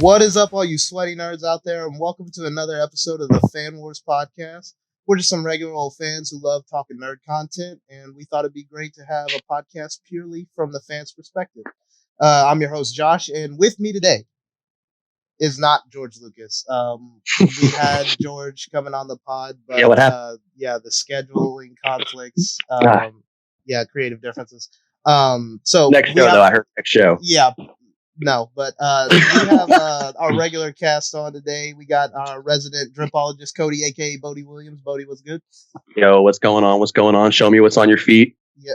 What is up, all you sweaty nerds out there, and welcome to another episode of the Fan Wars podcast. We're just some regular old fans who love talking nerd content, and we thought it'd be great to have a podcast purely from the fans' perspective. I'm your host, Josh, and with me today is not George Lucas. We had George coming on the pod, but yeah, what happened? The scheduling conflicts, creative differences. So next show, though, I heard next show. Yeah. No, but we have our regular cast on today. We got our resident dripologist, Cody, a.k.a. Bodie Williams. Bodie, what's good? Yo, what's going on? What's going on? Show me what's on your feet. Yeah.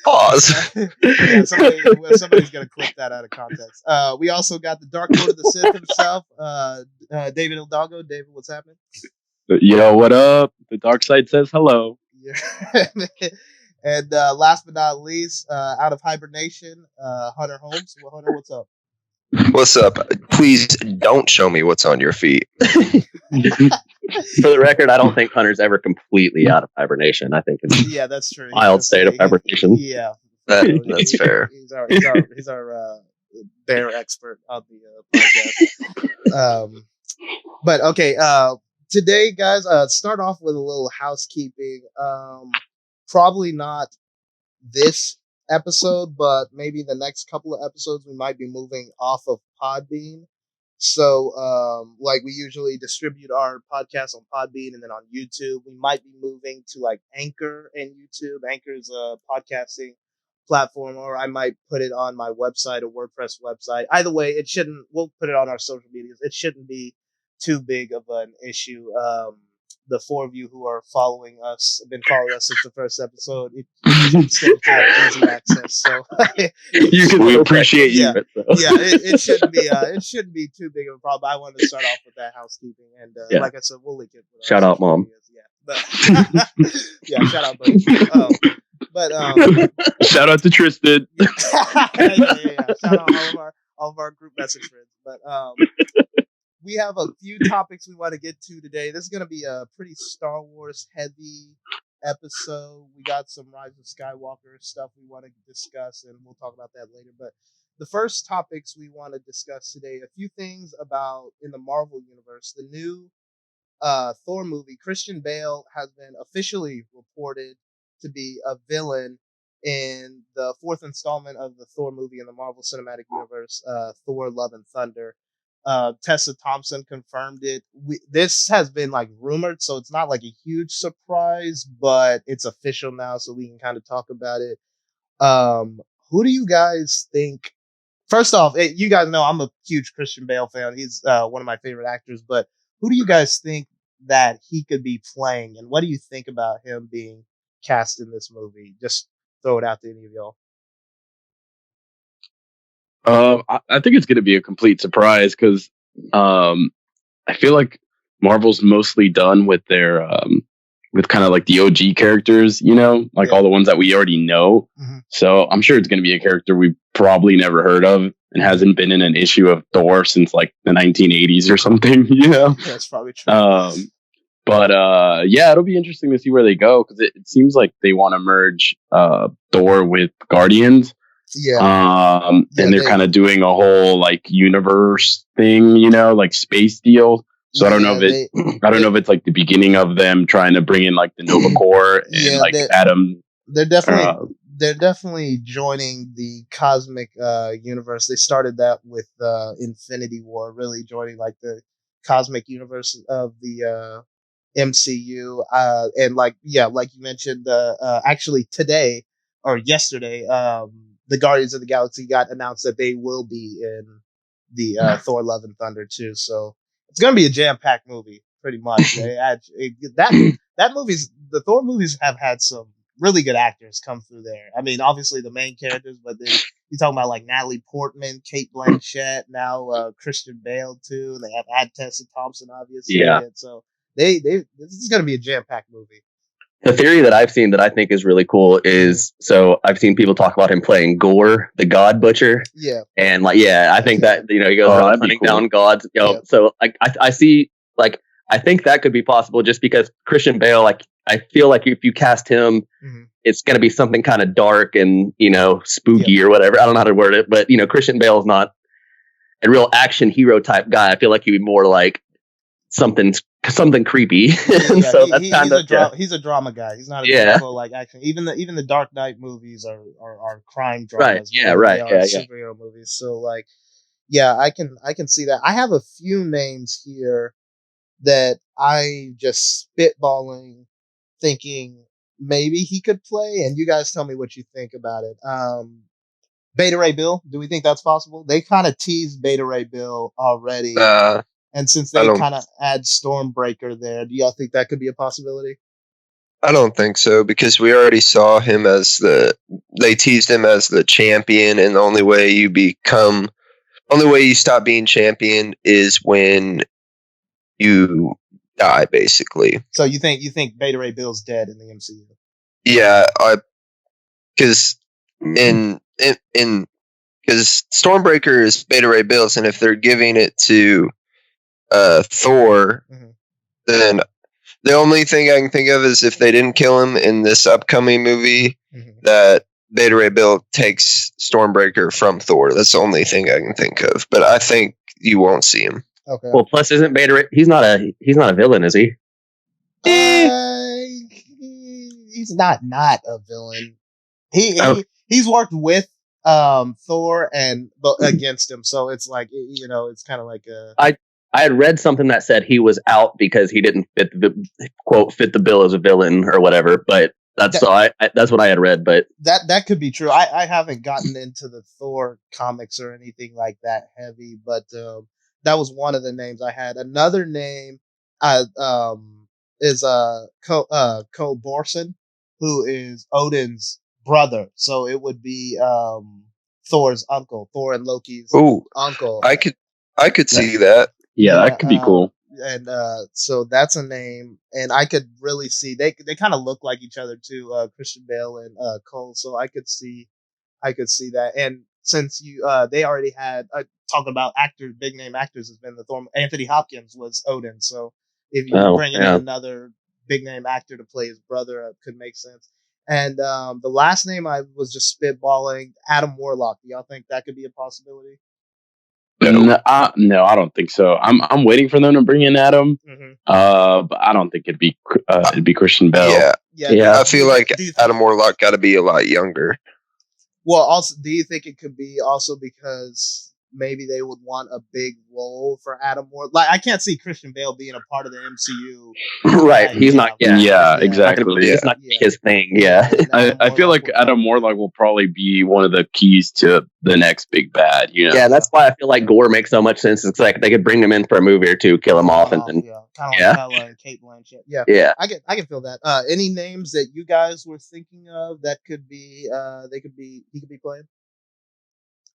Pause. Somebody's going to clip that out of context. We also got the Dark Lord of the Sith himself, David Hidalgo. David, what's happening? Yo, what up? The dark side says hello. Yeah. And last but not least, out of hibernation, Hunter Holmes. Well, Hunter, what's up? What's up? Please don't show me what's on your feet. For the record, I don't think Hunter's ever completely out of hibernation. I think it's that's true. Mild state of hibernation. Yeah, that's fair. He's our bear expert on the podcast. But okay, today, guys, start off with a little housekeeping. Probably not this episode, but maybe the next couple of episodes we might be moving off of Podbean. So, like we usually distribute our podcast on Podbean and then on YouTube, we might be moving to like Anchor and YouTube. Anchor is a podcasting platform, or I might put it on my website, a WordPress website. Either way, we'll put it on our social medias. It shouldn't be too big of an issue. The four of you who are following us have been following us since the first episode. You should still have easy access, so we appreciate you. Yeah, it shouldn't be too big of a problem. I wanted to start off with that housekeeping, and like I said, we'll link it. Shout out, Mom. Shout out, buddy. Shout out to Tristan. Shout out all of our group message friends, but. We have a few topics we want to get to today. This is going to be a pretty Star Wars heavy episode. We got some Rise of Skywalker stuff we want to discuss, and we'll talk about that later. But the first topics we want to discuss today, a few things about in the Marvel Universe. The new Thor movie, Christian Bale has been officially reported to be a villain in the fourth installment of the Thor movie in the Marvel Cinematic Universe, Thor: Love and Thunder. Tessa Thompson confirmed it. This has been like rumored, so it's not like a huge surprise, but it's official now, so we can kind of talk about it. Who do you guys think? First off, you guys know I'm a huge Christian Bale fan. He's one of my favorite actors, but who do you guys think that he could be playing, and what do you think about him being cast in this movie? Just throw it out to any of y'all. I think it's going to be a complete surprise because I feel like Marvel's mostly done with their with kind of like the OG characters, like all the ones that we already know. Mm-hmm. So I'm sure it's going to be a character we probably never heard of and hasn't been in an issue of Thor since like the 1980s or something. That's probably true. But it'll be interesting to see where they go because it seems like they want to merge Thor with Guardians. And they're kind of doing a whole like universe thing, like space deal. So I don't know if it's like the beginning of them trying to bring in like the Nova Corps and Adam. They're definitely joining the cosmic universe. They started that with Infinity War, really joining like the cosmic universe of the MCU. And like you mentioned, actually today or yesterday, the Guardians of the Galaxy got announced that they will be in the Thor: Love and Thunder too. So it's going to be a jam-packed movie, pretty much. The Thor movies have had some really good actors come through there. I mean, obviously the main characters, but then you're talking about like Natalie Portman, Cate Blanchett, now Christian Bale too. And they have had Tessa Thompson, obviously. Yeah. And so this is going to be a jam-packed movie. The theory that I've seen that I think is really cool is, so I've seen people talk about him playing Gore, the God Butcher. Yeah. And I think that, he goes around hunting down gods. So I see, I think that could be possible just because Christian Bale, I feel like if you cast him, it's going to be something kind of dark and, spooky or whatever. I don't know how to word it, but, Christian Bale is not a real action hero type guy. I feel like he'd be more like something creepy. So that's kind of he's a drama guy. He's not a typical like action. Even the Dark Knight movies are crime dramas. Right. Superhero movies. So like, yeah, I can see that. I have a few names here that I just spitballing, thinking maybe he could play, and you guys tell me what you think about it. Beta Ray Bill, do we think that's possible? They kind of teased Beta Ray Bill already. And since they kind of add Stormbreaker there, do y'all think that could be a possibility? I don't think so, because we already saw him they teased him as the champion, and the only way you stop being champion is when you die, basically. So you think Beta Ray Bill's dead in the MCU? Yeah, because because Stormbreaker is Beta Ray Bill's, and if they're giving it to Thor, then the only thing I can think of is if they didn't kill him in this upcoming movie, that Beta Ray Bill takes Stormbreaker from Thor. That's the only thing I can think of. But I think you won't see him. Okay. Well, plus isn't Beta Ray? He's not a villain, is he? He's not a villain. He's worked with Thor and against him, so it's like it's kind of like a. I had read something that said he was out because he didn't fit the bill as a villain or whatever, but that's what I had read. But that could be true. I haven't gotten into the Thor comics or anything like that heavy, but that was one of the names I had. Another name is Cole Borson, who is Odin's brother. So it would be Thor's uncle, Thor and Loki's uncle. I could see that. Yeah, that could be cool. And so that's a name, and I could really see they kind of look like each other too, Christian Bale and Cole. So I could see that. And since they already had talking about actors, big name actors has been the Thor. Anthony Hopkins was Odin, so if you bring in another big name actor to play his brother, it could make sense. And the last name I was just spitballing, Adam Warlock. Do y'all think that could be a possibility? No, I don't think so. I'm waiting for them to bring in Adam. But I don't think it'd be Christian Bale. Yeah. I feel like Adam Warlock got to be a lot younger. Well, also, do you think it could be also because maybe they would want a big role for Adam Warlock? Like, I can't see Christian Bale being a part of the MCU. Right. He's not. Yeah, exactly. It's not his thing. Yeah. I feel like Adam Warlock will probably be one of the keys to the next big bad. Yeah, that's why I feel like Gore makes so much sense. It's like they could bring him in for a movie or two, kill him off, and then kind of like Bella and Kate Blanchett. Yeah. I can feel that. Any names that you guys were thinking of that could be he could be playing?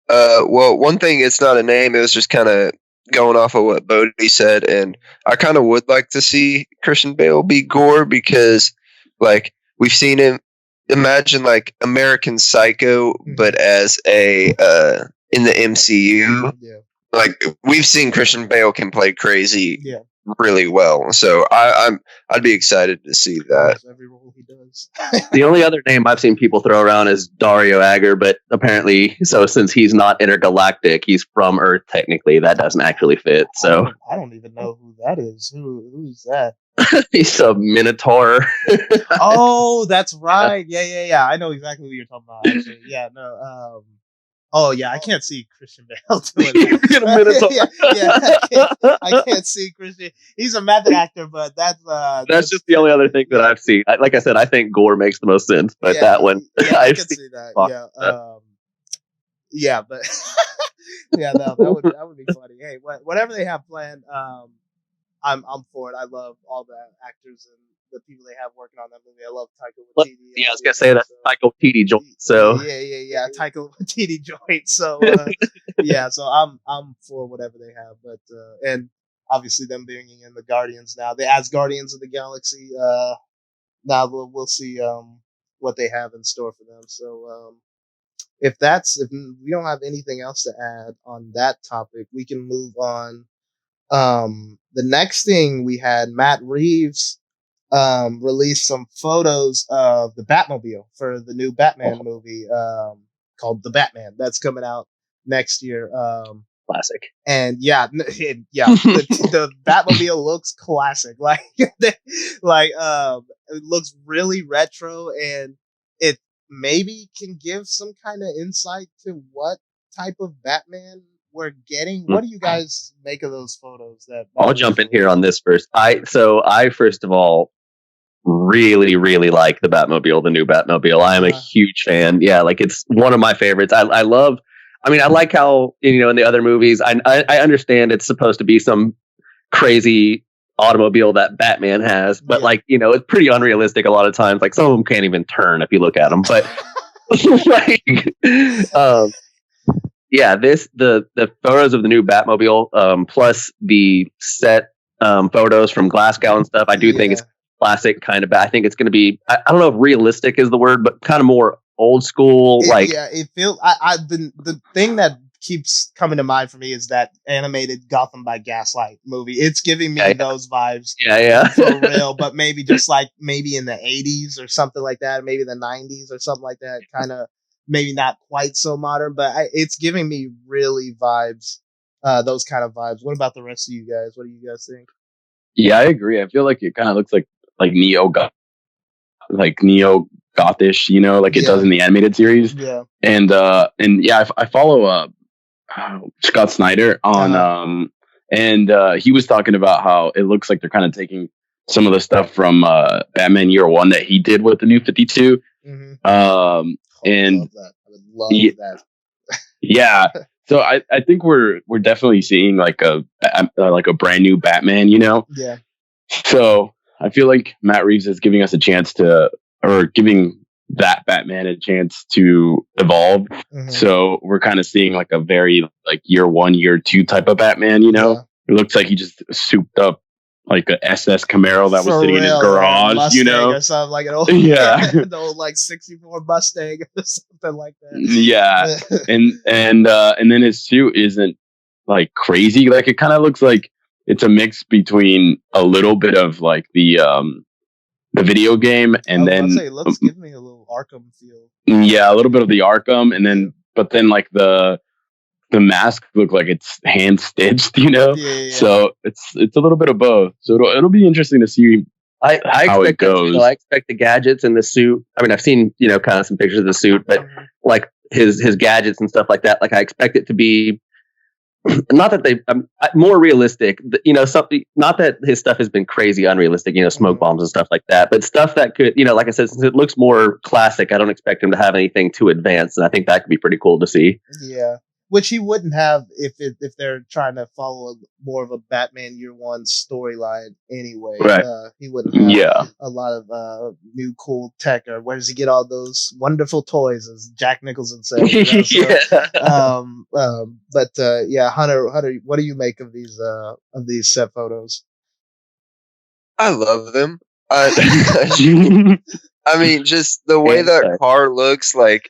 Well, one thing, it's not a name. It was just kind of going off of what Bodie said, and I kind of would like to see Christian Bale be Gore, because, like, we've seen him. Imagine like American Psycho, but as a in the MCU. Yeah. Like, we've seen Christian Bale can play crazy really well, so I'd be excited to see that. Every role he does. The only other name I've seen people throw around is Dario Agger, but apparently, since he's not intergalactic, he's from Earth. Technically, that doesn't actually fit. So I don't even know who that is. Who's that? He's a Minotaur. Oh, that's right. Yeah. I know exactly who you're talking about. Actually, yeah. No. Oh yeah, I can't see Christian Bale doing that. I can't see Christian. He's a method actor, but that's just the only other thing that I've seen. Like I said, I think Gore makes the most sense, but that one, I can see that. But that would be funny. Hey, whatever they have planned, I'm for it. I love all the actors and the people they have working on that movie. I love Taika Waititi. Yeah, I was gonna say that's Taika Waititi joint. So Taika Waititi joint. So so I'm for whatever they have. But and obviously them bringing in the Guardians now, the Asgardians of the Galaxy. Now we'll see what they have in store for them. So if we don't have anything else to add on that topic, we can move on. The next thing we had, Matt Reeves released some photos of the Batmobile for the new Batman movie called The Batman that's coming out next year. Classic. And the Batmobile looks classic. Like, it looks really retro, and it maybe can give some kind of insight to what type of Batman we're getting. What do you guys make of those photos? I'll jump in here on this first. I first of all really, really like the Batmobile, the new Batmobile. I am a huge fan. Yeah, like it's one of my favorites. I like how, in the other movies, I understand it's supposed to be some crazy automobile that Batman has, but it's pretty unrealistic a lot of times. Like some of them can't even turn if you look at them. But the photos of the new Batmobile, plus the set photos from Glasgow and stuff, I do think it's classic kind of. I think it's going to be. I don't know if realistic is the word, but kind of more old school. It feels. The thing that keeps coming to mind for me is that animated Gotham by Gaslight movie. It's giving me those vibes. Yeah, for real. But maybe just maybe in the 80s or something like that, maybe the 90s or something like that. Kind of maybe not quite so modern, but it's giving me really vibes. Those kind of vibes. What about the rest of you guys? What do you guys think? Yeah, I agree. I feel like it kind of looks like neo gothish, like it does in the animated series. Yeah. And I follow Scott Snyder on and he was talking about how it looks like they're kind of taking some of the stuff from Batman Year One that he did with the New 52. Mm-hmm. I would love that. Yeah. So I think we're definitely seeing like a brand new Batman, Yeah. So I feel like Matt Reeves is giving us a chance giving that Batman a chance to evolve. Mm-hmm. So we're kind of seeing like a very Year One, Year Two type of Batman, It looks like he just souped up like a SS Camaro that was sitting in his garage, Mustang or something like an old, the old 64 Mustang or something like that. Yeah. and then his suit isn't crazy. Like it kind of looks like it's a mix between a little bit of the video game and then it looks give me a little Arkham feel. Yeah, a little bit of the Arkham, and then the mask look like it's hand stitched, Yeah. So it's a little bit of both. So it'll be interesting to see how it goes. I expect the gadgets in the suit. I mean, I've seen kind of some pictures of the suit, but his gadgets and stuff like that. I expect it to be not that they more realistic. Something. Not that his stuff has been crazy unrealistic. Smoke bombs and stuff like that, but stuff that could, like I said, since it looks more classic, I don't expect him to have anything too advanced, and I think that could be pretty cool to see. Yeah. Which he wouldn't have if they're trying to follow more of a Batman Year One storyline anyway. Right. He wouldn't have a lot of new cool tech, or where does he get all those wonderful toys, as Jack Nicholson said. Hunter, what do you make of these set photos? I love them. I mean, just the way that car looks like.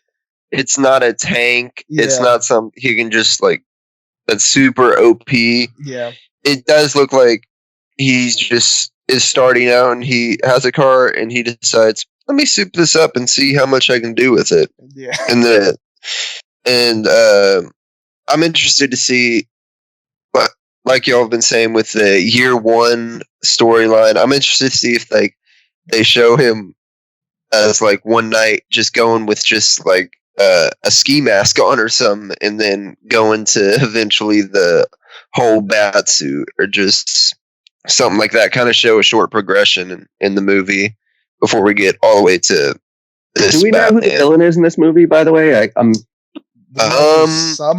It's not a tank. Yeah. It's not some he can just that's super OP. Yeah. It does look like he's just is starting out and he has a car and he decides, let me soup this up and see how much I can do with it. Yeah. And I'm interested to see, but like y'all have been saying with the Year One storyline, I'm interested to see if they show him as one night just going with just a ski mask on or something, and then going to eventually the whole bat suit or just something like that. Kind of show a short progression in the movie before we get all the way to this. Do we know who the villain is in this movie, by the way? Some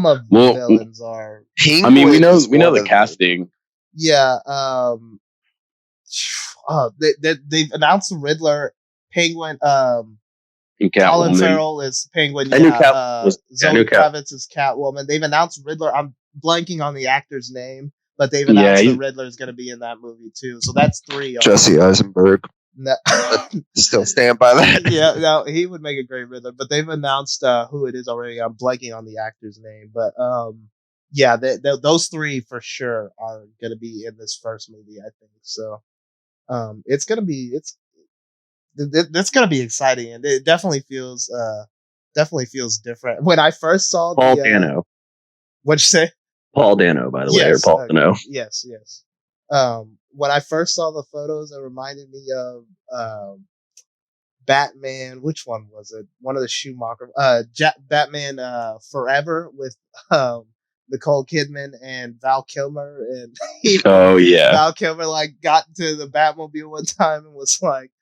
of the villains are. I mean, we know the casting. Yeah. They've announced the Riddler, Penguin. Colin Farrell is Penguin. Zoe Kravitz is Catwoman. They've announced Riddler. I'm blanking on the actor's name, but they've announced the Riddler is going to be in that movie too. So that's 3. Jesse Eisenberg. No. Still stand by that. Yeah, no, he would make a great Riddler. But they've announced who it is already. I'm blanking on the actor's name, but those 3 for sure are going to be in this first movie, I think. So, It's gonna be exciting, and it definitely feels different. When I first saw Paul Dano. What'd you say? Paul Dano, by the way, or Paul Dano. Yes. When I first saw the photos, it reminded me of Batman. Which one was it? One of the Schumacher. Batman Forever with Nicole Kidman and Val Kilmer, and Val Kilmer like got into the Batmobile one time and was like,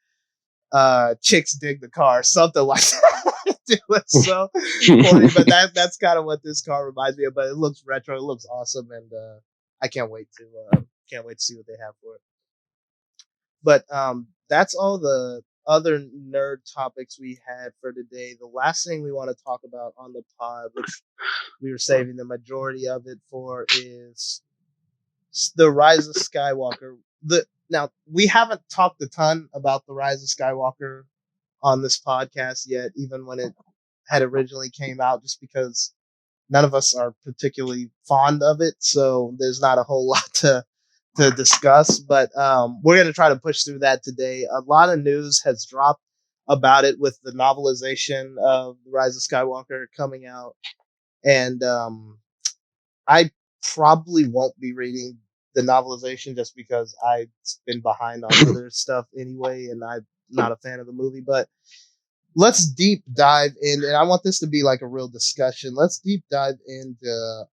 "Chicks dig the car," something like that. It was so corny, but that's kind of what this car reminds me of. But it looks retro, it looks awesome, and I can't wait to see what they have for it. But that's all the other nerd topics we had for today. The last thing we want to talk about on the pod, which we were saving the majority of it for, is the Rise of Skywalker. Now, we haven't talked a ton about the Rise of Skywalker on this podcast yet, even when it had originally came out, just because none of us are particularly fond of it. So there's not a whole lot to discuss, but we're going to try to push through that today. A lot of news has dropped about it with the novelization of The Rise of Skywalker coming out. And I probably won't be reading the novelization just because I've been behind on other stuff anyway, and I'm not a fan of the movie. But let's deep dive in, and I want this to be like a real discussion. Let's deep dive into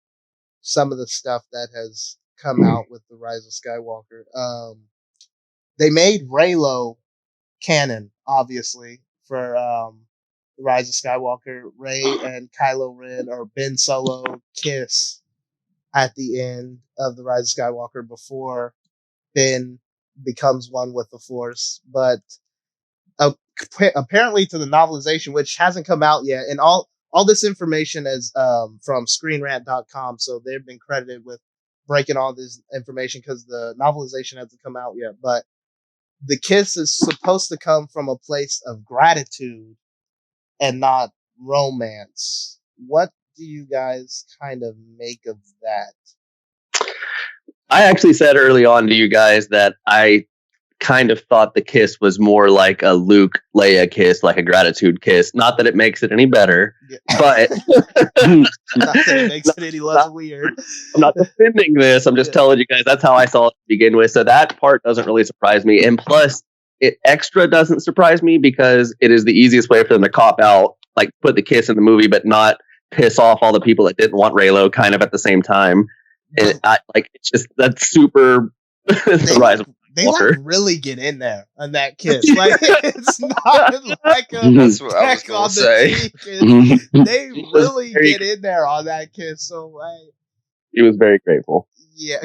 some of the stuff that has come out with The Rise of Skywalker. They made Reylo canon, obviously, for The Rise of Skywalker. Rey and Kylo Ren, or Ben Solo, kiss at the end of The Rise of Skywalker before Ben becomes one with the Force. But apparently to the novelization, which hasn't come out yet, and all this information is from ScreenRant.com, so they've been credited with breaking all this information because the novelization hasn't come out yet. But the kiss is supposed to come from a place of gratitude and not romance. What do you guys kind of make of that? I actually said early on to you guys that I kind of thought the kiss was more like a Luke Leia kiss, like a gratitude kiss. Not that it makes it any better, but not that it makes it any less weird. I'm not defending this. I'm just telling you guys that's how I saw it to begin with. So that part doesn't really surprise me. And plus, it extra doesn't surprise me because it is the easiest way for them to cop out, like put the kiss in the movie, but not piss off all the people that didn't want Reylo kind of at the sime. And it's just that's super the Rise of They like really get in there on that kiss. Like it's not like a That's what I was gonna say. They really get in there on that kiss. So he was very grateful. Yeah.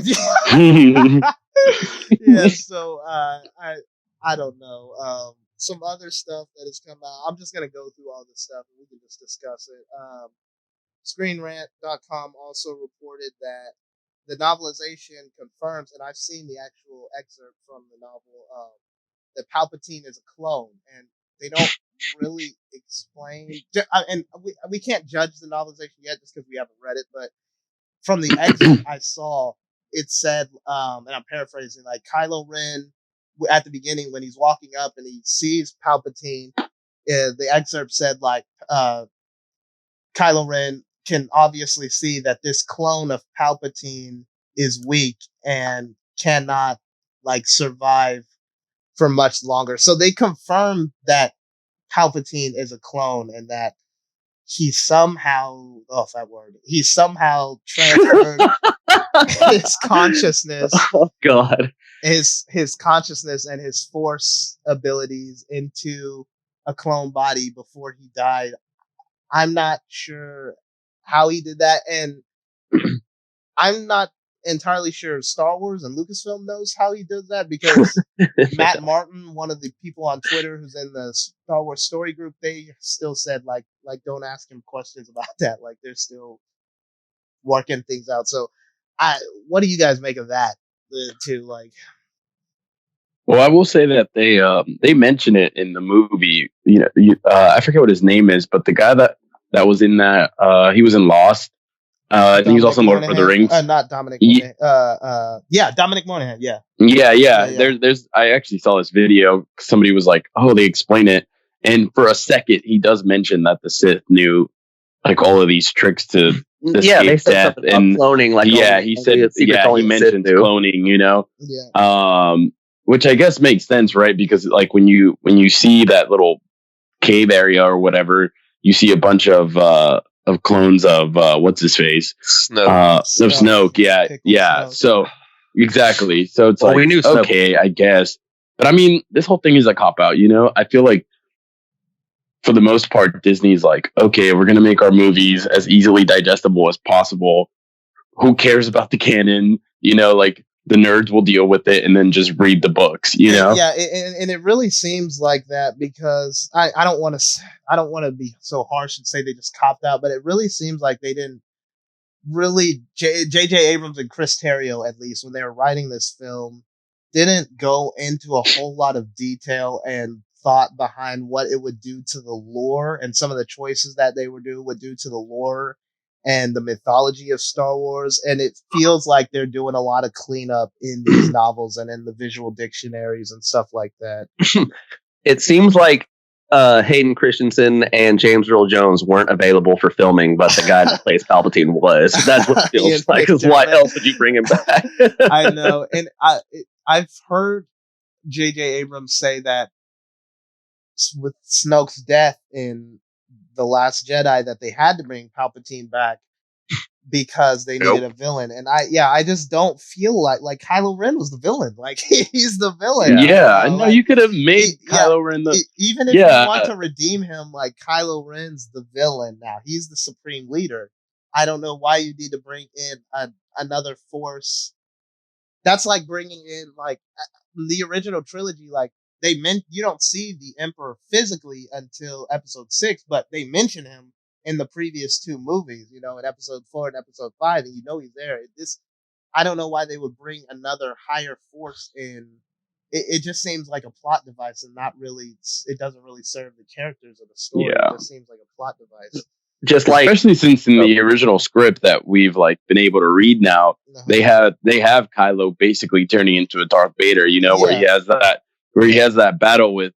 Yeah. So I don't know. Some other stuff that has come out. I'm just gonna go through all this stuff and we can just discuss it. ScreenRant.com also reported that the novelization confirms, and I've seen the actual excerpt from the novel, that Palpatine is a clone, and they don't really explain. And we can't judge the novelization yet just because we haven't read it, but from the excerpt I saw, it said, and I'm paraphrasing, like Kylo Ren at the beginning when he's walking up and he sees Palpatine, the excerpt said like Kylo Ren can obviously see that this clone of Palpatine is weak and cannot like survive for much longer. So they confirmed that Palpatine is a clone and that he somehow, he somehow transferred his consciousness. Oh God. His consciousness and his force abilities into a clone body before he died. I'm not sure how he did that, and I'm not entirely sure Star Wars and Lucasfilm knows how he does that, because Matt Martin, one of the people on Twitter who's in the Star Wars story group, they still said like don't ask him questions about that. Like they're still working things out. So what do you guys make of that? Well, I will say that they mention it in the movie. I forget what his name is, but the guy that was in that he was in Lost. I think he's also in Lord of the Rings. Not Dominic Monaghan. Yeah, Dominic Monaghan. Yeah. Yeah. There's. I actually saw this video. Somebody was like, "Oh, they explain it," and for a second, he does mention that the Sith knew like all of these tricks to escape death and cloning. Like, he said, he mentions cloning. You know, which I guess makes sense, right? Because like when you see that little cave area or whatever, you see a bunch of clones of what's his face, Snoke. Yeah. Snoke. So exactly. So it's like, we knew Snoke. Okay, I guess. But I mean, this whole thing is a cop out. You know, I feel like for the most part, Disney's like, okay, we're gonna make our movies as easily digestible as possible. Who cares about the canon? You know, like the nerds will deal with it and then just read the books. You know? Yeah, and it really seems like that because I don't want to be so harsh and say they just copped out, but it really seems like they didn't really. J.J. Abrams and Chris Terrio, at least when they were writing this film, didn't go into a whole lot of detail and thought behind what it would do to the lore and some of the choices that they would do to the lore and the mythology of Star Wars. And it feels like they're doing a lot of cleanup in these novels and in the visual dictionaries and stuff like that. It seems like Hayden Christensen and James Earl Jones weren't available for filming, but the guy that plays Palpatine was. That's what it feels like. Because why else would you bring him back? I know. And I've heard J.J. Abrams say that with Snoke's death in The Last Jedi that they had to bring Palpatine back because they needed a villain. And I just don't feel like Kylo Ren was the villain. Like he's the villain. Yeah, I know you could have made Kylo Ren even if you want to redeem him, like Kylo Ren's the villain now. He's the supreme leader. I don't know why you need to bring in another force. That's like bringing in like the original trilogy, like you don't see the Emperor physically until episode 6, but they mention him in the previous 2 movies, you know, in episode 4 and episode 5, and you know he's there. I don't know why they would bring another higher force in. It just seems like a plot device and not really, it doesn't really serve the characters of the story. It just seems like a plot device. Just like, especially since in the original script that we've like been able to read now, they have Kylo basically turning into a Darth Vader, you know, where he has that battle with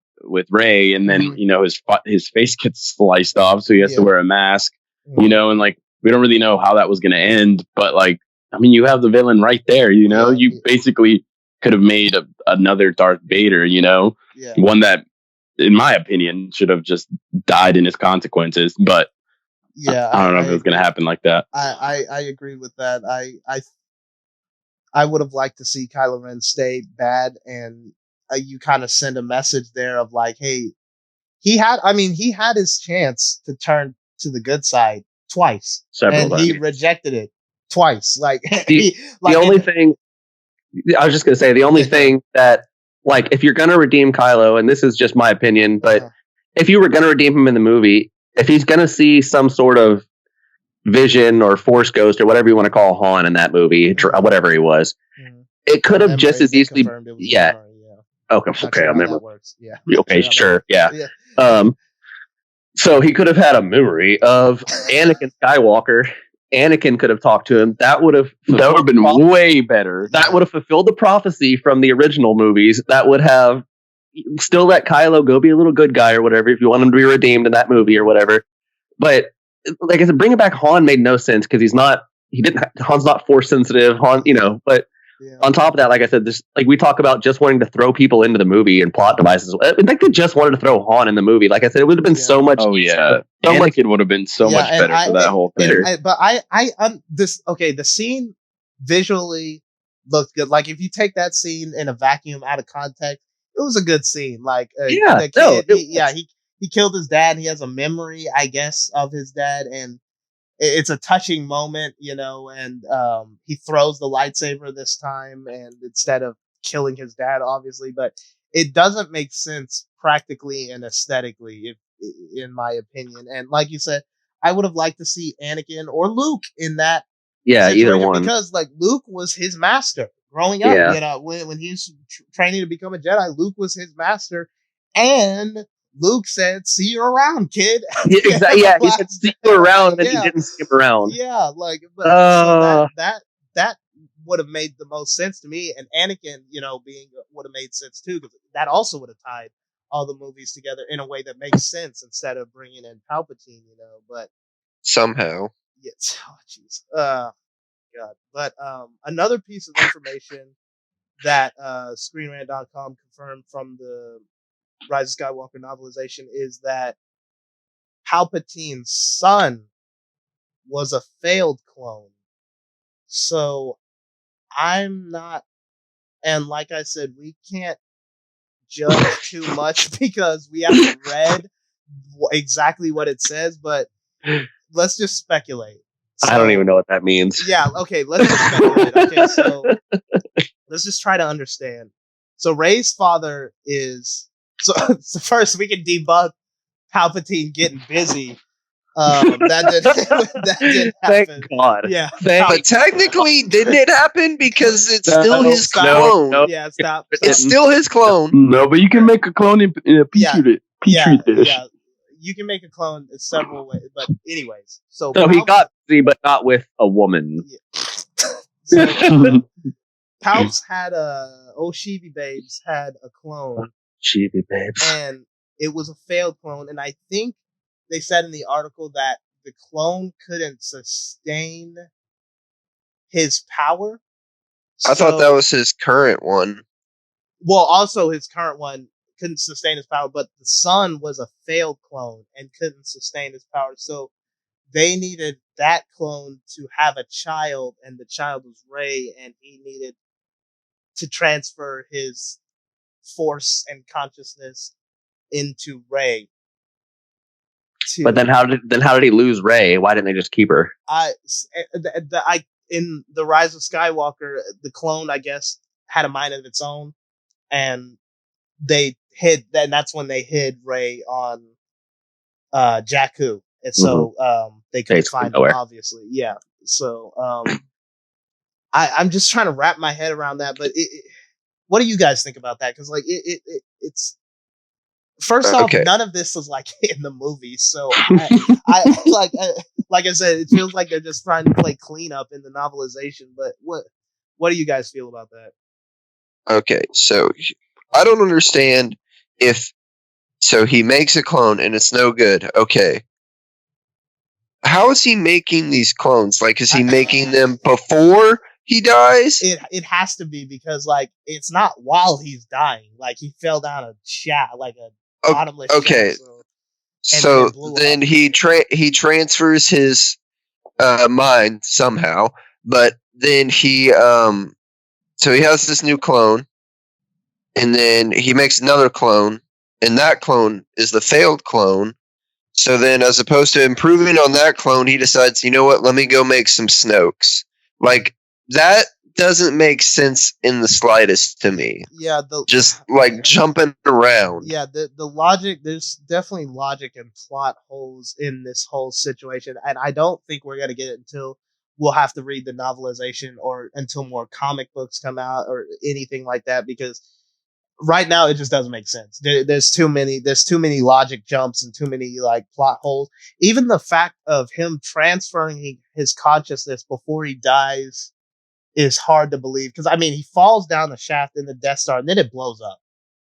Rey, and then you know his face gets sliced off, so he has to wear a mask, you know, and like we don't really know how that was going to end, but like I mean, you have the villain right there, you know, you basically could have made another Darth Vader, you know, one that, in my opinion, should have just died in his consequences, but. Yeah, I don't know if it was going to happen like that. I agree with that. I would have liked to see Kylo Ren stay bad, and you kind of send a message there of like, hey, he had his chance to turn to the good side twice, and he rejected it twice. Like the only thing I was just going to say, the only thing that, like, if you're going to redeem Kylo, and this is just my opinion, but if you were going to redeem him in the movie, if he's going to see some sort of vision or force ghost or whatever you want to call Han in that movie, whatever he was, it could have just as easily. Okay, I remember. Okay, sure. Yeah. So he could have had a memory of Anakin Skywalker. Anakin could have talked to him. That would have been way better. That would have fulfilled the prophecy from the original movies. That would have still let Kylo go be a little good guy or whatever, if you want him to be redeemed in that movie or whatever. But like I said, bringing back Han made no sense because Han's not force sensitive. Han, you know, but on top of that, like I said, this, like we talk about just wanting to throw people into the movie and plot devices. I think they just wanted to throw Han in the movie. Like I said, it would have been so much. Oh yeah, Anakin would have been so much better for that whole thing. The scene visually looked good. Like if you take that scene in a vacuum out of context, it was a good scene. Like he killed his dad. He has a memory, I guess, of his dad, and it's a touching moment, you know. And he throws the lightsaber this time, and instead of killing his dad, obviously, but it doesn't make sense practically and aesthetically, in my opinion. And like you said, I would have liked to see Anakin or Luke in that. Yeah, either one, because like Luke was his master. Growing up, you know, when he was training to become a Jedi, Luke was his master, and Luke said, "See you around, kid." Yeah, exactly. Yeah, he said, "See you around," and he didn't see him around. Yeah, like, but so that would have made the most sense to me, and Anakin, being would have made sense too, because that also would have tied all the movies together in a way that makes sense instead of bringing in Palpatine, But somehow, yes, oh jeez, God. But another piece of information that ScreenRant.com confirmed from the Rise of Skywalker novelization is that Palpatine's son was a failed clone. So I'm not, and like I said, we can't judge too much because we haven't read exactly what it says, but let's just speculate. So, I don't even know what that means. Yeah, okay, let's just speculate. Okay, so let's just try to understand. So Rey's father is, so first we can debunk Palpatine getting busy. That didn't happen. Thank God. Yeah. But technically, didn't it happen? Because it's still his clone. No. Yeah, stop. It's still his clone. No, but you can make a clone in a petri dish. Yeah. You can make a clone in several ways. But anyways, so he got busy, but not with a woman. Yeah. So, Palps had Sheevy Babes had a clone. Sheevy Babes. And it was a failed clone. And I think they said in the article that the clone couldn't sustain his power. I thought that was his current one. Well, also his current one couldn't sustain his power, but the son was a failed clone and couldn't sustain his power. So they needed that clone to have a child, and the child was Rey, and he needed to transfer his force and consciousness into Rey. But then how did he lose Rey? Why didn't they just keep her? In the Rise of Skywalker, the clone, I guess, had a mind of its own, and they hid. Then that's when they hid Rey on Jakku, and so they couldn't find him. Obviously, yeah. So I'm just trying to wrap my head around that. But what do you guys think about that? Because it's. First off, none of this was in the movie, so I like I said, it feels like they're just trying to play cleanup in the novelization. But what do you guys feel about that? Okay, so I don't understand so he makes a clone and it's no good. Okay, how is he making these clones? Is he making them before he dies? It has to be because it's not while he's dying. He fell down a shaft, a bottomless shaft. So then he transfers his mind somehow, but then he so he has this new clone, and then he makes another clone, and that clone is the failed clone. So then, as opposed to improving on that clone, he decides, you know what? Let me go make some Snokes. That doesn't make sense in the slightest to me. Yeah, just jumping around. Yeah, the logic. There's definitely logic and plot holes in this whole situation, and I don't think we're gonna get it until we'll have to read the novelization or until more comic books come out or anything like that. Because right now it just doesn't make sense. There's too many logic jumps and too many plot holes. Even the fact of him transferring his consciousness before he dies is hard to believe, because he falls down the shaft in the Death Star and then it blows up.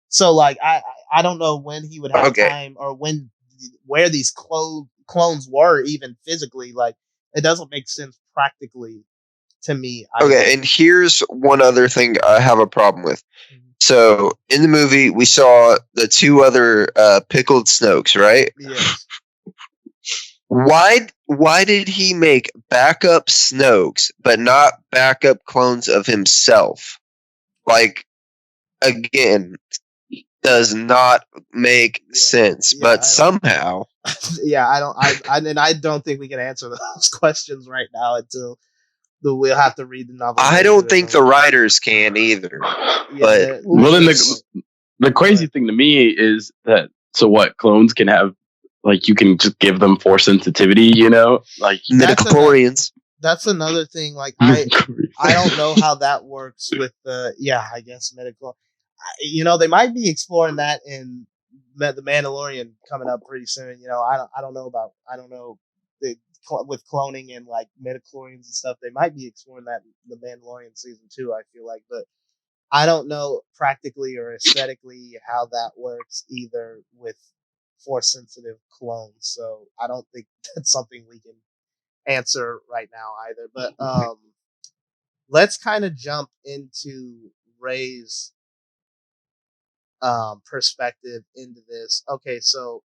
So I don't know when he would have time or where these clones were even physically. It doesn't make sense practically to me. And here's one other thing I have a problem with. Mm-hmm. So in the movie we saw the two other pickled Snokes, right? Yes. Why did he make backup Snokes but not backup clones of himself? Again, does not make sense. But somehow, I don't think we can answer those questions right now until we'll have to read the novel. I don't think the writers can either. Then the crazy thing to me is that clones can have. You can just give them force sensitivity, midichlorians. That's another thing. I don't know how that works with I guess medical. They might be exploring that in the Mandalorian coming up pretty soon. You know, I don't know with cloning and like midichlorians and stuff. They might be exploring that in the Mandalorian season 2. I feel like, but I don't know practically or aesthetically how that works either with force sensitive clones. So I don't think that's something we can answer right now either. But let's kind of jump into Rey's perspective into this. Okay, so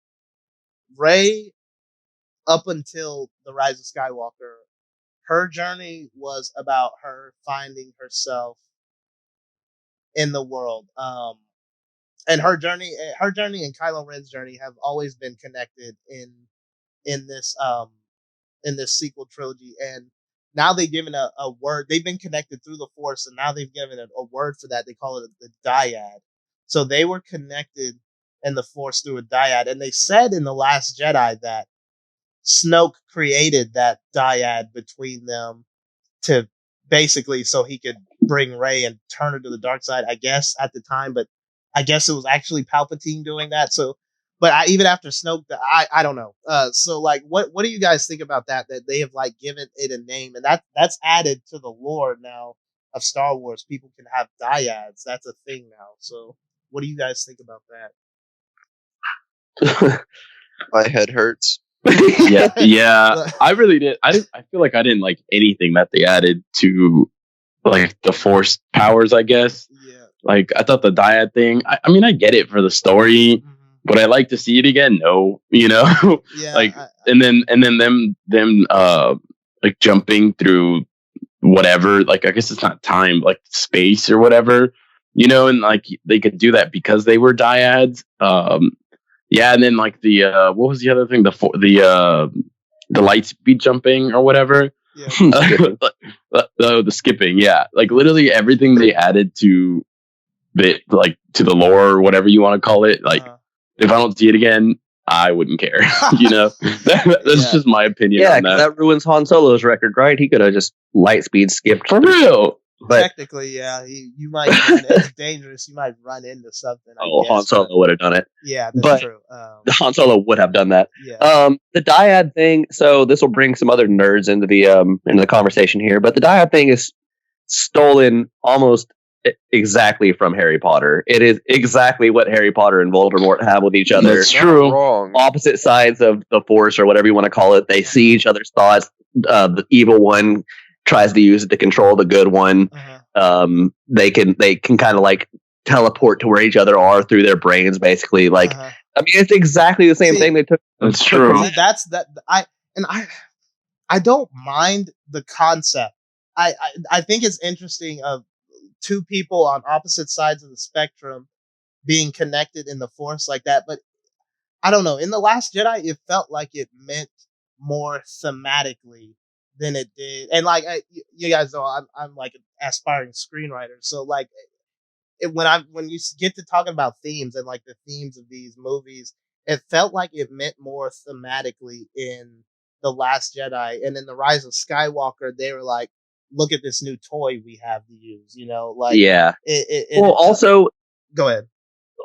Rey, up until the Rise of Skywalker, her journey was about her finding herself in the world. And her journey and Kylo Ren's journey have always been connected in this sequel trilogy. And now they've given a word. They've been connected through the Force, and now they've given a word for that. They call it the dyad. So they were connected in the Force through a dyad. And they said in The Last Jedi that Snoke created that dyad between them to basically so he could bring Rey and turn her to the dark side, I guess, at the time. But I guess it was actually Palpatine doing that. So, but even after Snoke, I don't know. So like, what do you guys think about that? That they have like given it a name, and that's added to the lore now of Star Wars. People can have dyads. That's a thing now. So, what do you guys think about that? My head hurts. yeah. I really did. I feel like I didn't like anything that they added to like the Force powers, I guess. Yeah. Like I thought the dyad thing. I mean, I get it for the story. Mm-hmm. Would I like to see it again? No, you know. Yeah. Like and then them like jumping through whatever. Like I guess it's not time, like space or whatever. You know, and like they could do that because they were dyads. Yeah, and then like the what was the other thing? The light speed jumping or whatever. Yeah. The skipping. Yeah, like literally everything they added to the to the lore or whatever you want to call it. Like if I don't see it again, I wouldn't care. You know, that's just my opinion. Yeah, on that ruins Han Solo's record, right? He could have just light speed skipped for real. But technically, yeah, you might. It's dangerous. You might run into something. I guess, Han Solo would have done it. Yeah, that's true. Han Solo would have done that. Yeah. The dyad thing. So this will bring some other nerds into the conversation here. But the dyad thing is stolen almost exactly from Harry Potter. It is exactly what Harry Potter and Voldemort have with each other. That's true. Wrong. Opposite sides of the Force, or whatever you want to call it. They see each other's thoughts. The evil one tries to use it to control the good one. They can kind of like teleport to where each other are through their brains, basically. Like, I mean, it's exactly the same thing they took. That's true. I don't mind the concept. I think it's interesting of two people on opposite sides of the spectrum being connected in the Force like that. But I don't know. In The Last Jedi, it felt like it meant more thematically than it did. And like you guys know, I'm like an aspiring screenwriter, so like when you get to talking about themes and like the themes of these movies, it felt like it meant more thematically in The Last Jedi. And in The Rise of Skywalker, they were like, look at this new toy we have to use, you know, like yeah. Also, go ahead.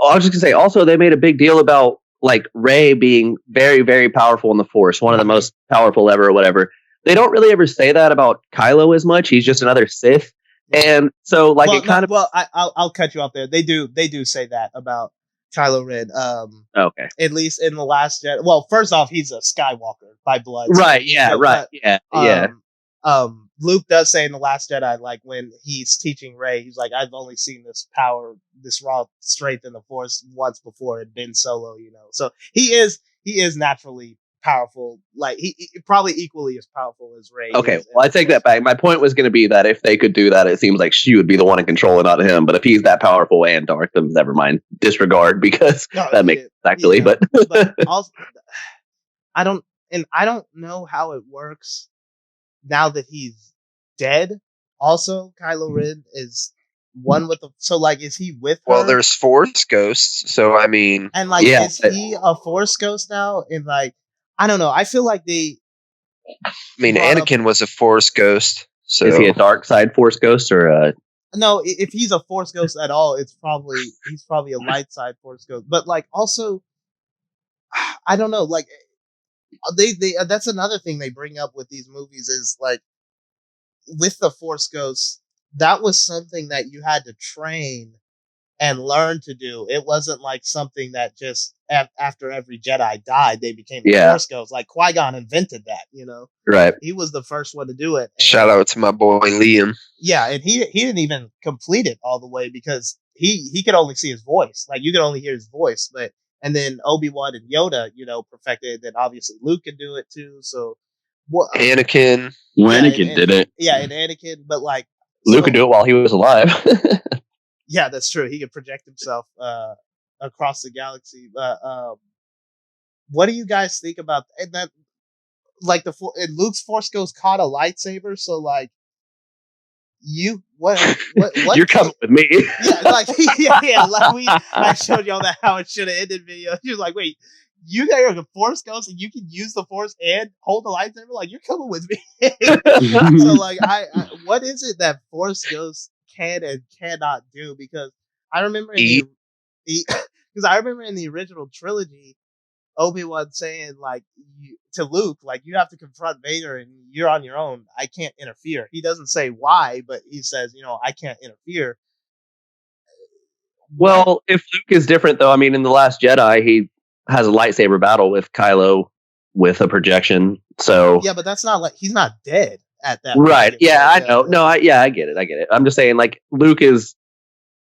I was just gonna say, also they made a big deal about like Rey being very, very powerful in the Force, one of the most powerful ever, or whatever. They don't really ever say that about Kylo as much. He's just another Sith. And so like I'll cut you off there. They do say that about Kylo Ren. Okay. At least in The Last Jedi. Well, first off, he's a Skywalker by blood. Right, so, yeah, right. Yeah. Luke does say in The Last Jedi, like when he's teaching Rey, he's like, I've only seen this power, this raw strength in the Force once before in Ben Solo, you know. So he is naturally powerful, like he probably equally as powerful as Rey. Okay, well, I take that back. My point was going to be that if they could do that, it seems like she would be the one in control and not him. But if he's that powerful and dark, then never mind. Disregard, because that makes sense, actually. Yeah. But also, I don't know how it works now that he's dead. Also, Kylo Ren is one with the. So, like, is he with her? Well, there's Force ghosts, so I mean, and like, is he a Force ghost now? And like, I don't know. I feel like they. I mean, Anakin was a Force ghost. So is he a dark side Force ghost or a? No, if he's a Force ghost at all, he's probably a light side Force ghost. But like, also, I don't know. Like they that's another thing they bring up with these movies is like with the Force Ghosts, that was something that you had to train and learn to do. It wasn't like something that just after every Jedi died, they became the Force Ghosts. Like Qui-Gon invented that, you know? Right. He was the first one to do it. And, shout out to my boy Liam. Yeah, and he didn't even complete it all the way because he could only see his voice. Like you could only hear his voice, but and then Obi-Wan and Yoda, you know, perfected it. Then obviously Luke could do it too. So Anakin. Anakin did it. Yeah, and Anakin, but like Luke could do it while he was alive. Yeah, that's true. He could project himself across the galaxy. What do you guys think about and that? Like and Luke's Force Ghost caught a lightsaber, so like what you're coming with me. Yeah, like like I showed y'all that how it should have ended video. You're like, wait, you guys are the Force Ghost and you can use the Force and hold the lightsaber? Like you're coming with me. So like I what is it that Force Ghosts can and cannot do? Because I remember in I remember in the original trilogy, Obi-Wan saying like to Luke, like you have to confront Vader and you're on your own. I can't interfere. He doesn't say why, but he says, you know, I can't interfere. Well, if Luke is different though, I mean, in The Last Jedi, he has a lightsaber battle with Kylo with a projection. So yeah, but that's not like he's not dead at that right. point. Yeah, I know. No, I get it. I'm just saying, like Luke is.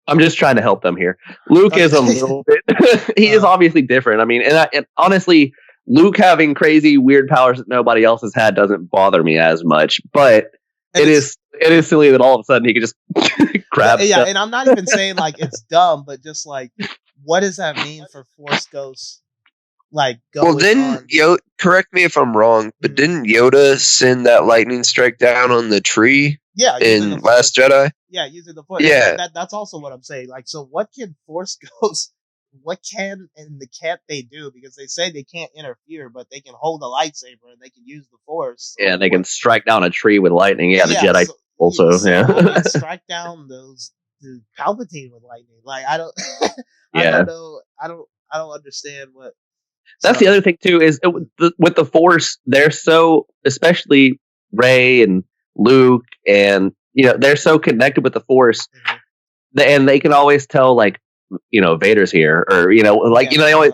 I'm just trying to help them here. Luke is a little bit. He is obviously different. I mean, and honestly, Luke having crazy weird powers that nobody else has had doesn't bother me as much. But it is silly that all of a sudden he could just grab. Yeah, stuff. and I'm not even saying like it's dumb, but just like what does that mean for Force Ghosts? Like, correct me if I'm wrong, but didn't Yoda send that lightning strike down on the tree? Yeah, in Last Jedi. Yeah, using the Force. Yeah, that's also what I'm saying. Like, so what can Force Ghosts? What can and can't they do? Because they say they can't interfere, but they can hold a lightsaber and they can use the Force. So yeah, they can strike down a tree with lightning. Yeah, the Jedi also. Yeah, strike down the Palpatine with lightning. Like I don't know. I don't understand what. That's the other thing too is with the Force, they're so, especially Rey and Luke, and you know they're so connected with the Force, and they can always tell like you know Vader's here, or you know like they always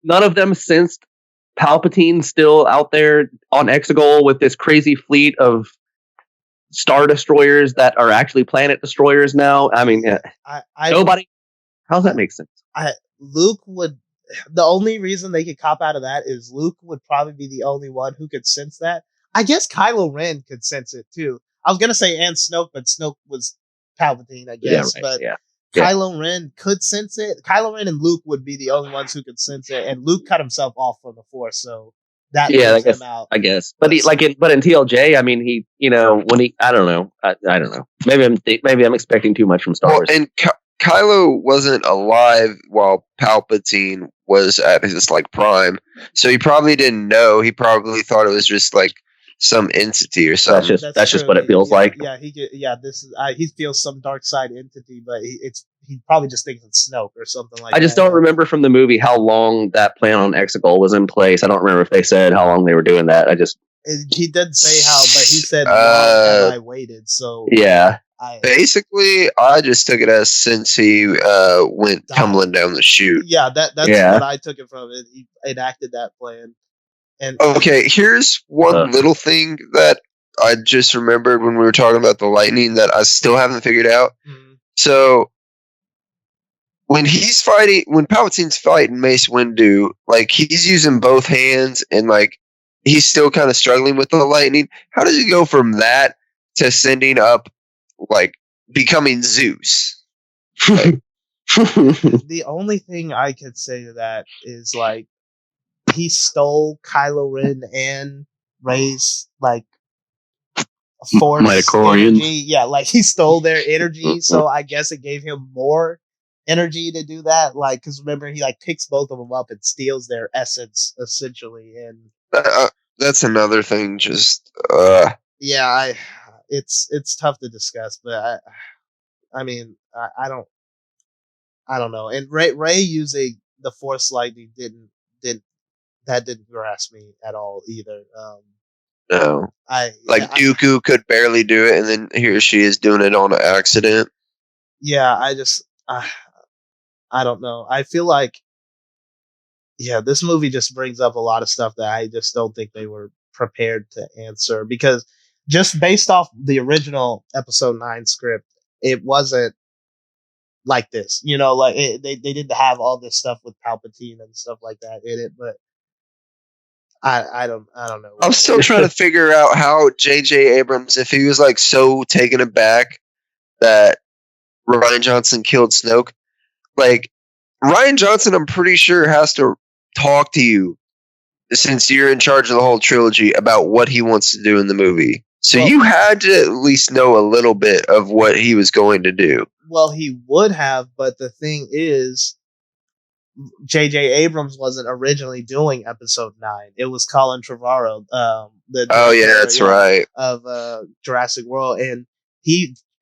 none of them sensed Palpatine still out there on Exegol with this crazy fleet of Star Destroyers that are actually planet destroyers now. I mean, nobody. How does that make sense? Luke would. The only reason they could cop out of that is Luke would probably be the only one who could sense that. I guess Kylo Ren could sense it too. I was gonna say and Snoke, but Snoke was Palpatine, I guess. But Kylo Ren could sense it. Kylo Ren and Luke would be the only ones who could sense it, and Luke cut himself off from the Force, so that leaves him out. I guess, but in TLJ, I mean, he, you know, when he, I don't know, I don't know. Maybe I'm expecting too much from Star Wars. And Kylo wasn't alive while Palpatine was at his like prime, so he probably didn't know. He probably thought it was just like some entity or something. That's just what it feels like. Yeah, he feels some dark side entity, but he probably just thinks it's Snoke or something like that. I just don't remember from the movie how long that plan on Exegol was in place. I don't remember if they said how long they were doing that. He didn't say how, but he said I waited. So yeah. Basically, I just took it as since he went tumbling down the chute. Yeah, that's what I took it from. He enacted that plan. And okay, here's one little thing that I just remembered when we were talking about the lightning that I still haven't figured out. Mm-hmm. So when Palpatine's fighting Mace Windu, like he's using both hands and like he's still kind of struggling with the lightning. How does he go from that to sending up, like becoming Zeus? Like, the only thing I could say to that is like he stole Kylo Ren and Rey's like Force energy. Yeah, like he stole their energy, so I guess it gave him more energy to do that. Like, because remember he like picks both of them up and steals their essence essentially, and that's another thing. Just yeah, it's tough to discuss, but I mean I don't know. And Rey using the Force lightning didn't didn't grasp me at all either. No. Dooku could barely do it, and then here she is doing it on accident. Yeah, I don't know. I feel like, this movie just brings up a lot of stuff that I just don't think they were prepared to answer, because just based off the original episode 9 script, it wasn't like this, like they didn't have all this stuff with Palpatine and stuff like that in it, but I don't know. I'm still trying to figure out how J.J. Abrams, if he was like so taken aback that Rian Johnson killed Snoke, like Rian Johnson, I'm pretty sure has to talk to you, since you're in charge of the whole trilogy, about what he wants to do in the movie. So you had to at least know a little bit of what he was going to do. Well, he would have, but the thing is, J.J. Abrams wasn't originally doing episode 9. It was Colin Trevorrow, that's right, of Jurassic World, and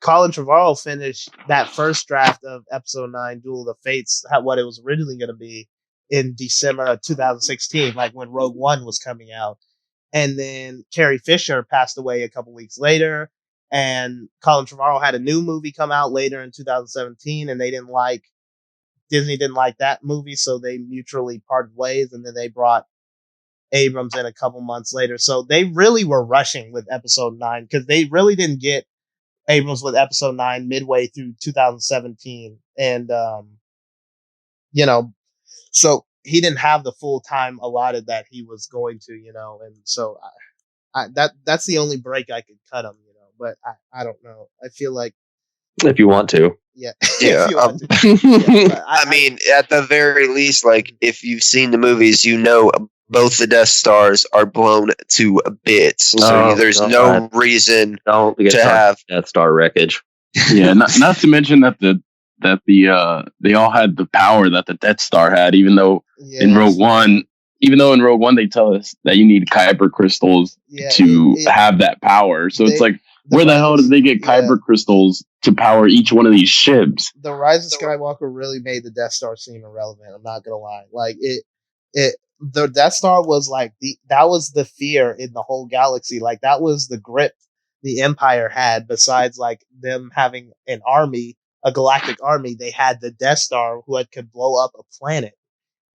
Colin Trevorrow finished that first draft of episode 9, Duel of the Fates, what it was originally going to be, in December of 2016, like when Rogue One was coming out. And then Carrie Fisher passed away a couple weeks later, and Colin Trevorrow had a new movie come out later in 2017, and Disney didn't like that movie, so they mutually parted ways, and then they brought Abrams in a couple months later. So they really were rushing with episode 9, because they really didn't get Abrams with episode 9 midway through 2017. And, so he didn't have the full time allotted that he was going to, and so that's the only break I could cut him, but I don't know. I feel like, if you want to. Yeah. I mean, at the very least, like, if you've seen the movies, both the Death Stars are blown to bits. So there's no reason to have Death Star wreckage. Yeah, not to mention that they all had the power that the Death Star had, even though in Rogue One they tell us that you need Kyber crystals to have that power. So it's like, where the hell did they get Kyber crystals to power each one of these ships? The Rise of Skywalker really made the Death Star seem irrelevant. I'm not gonna lie. Like the Death Star was like that was the fear in the whole galaxy. Like that was the grip the Empire had. Besides like them having an army, a galactic army, they had the Death Star could blow up a planet.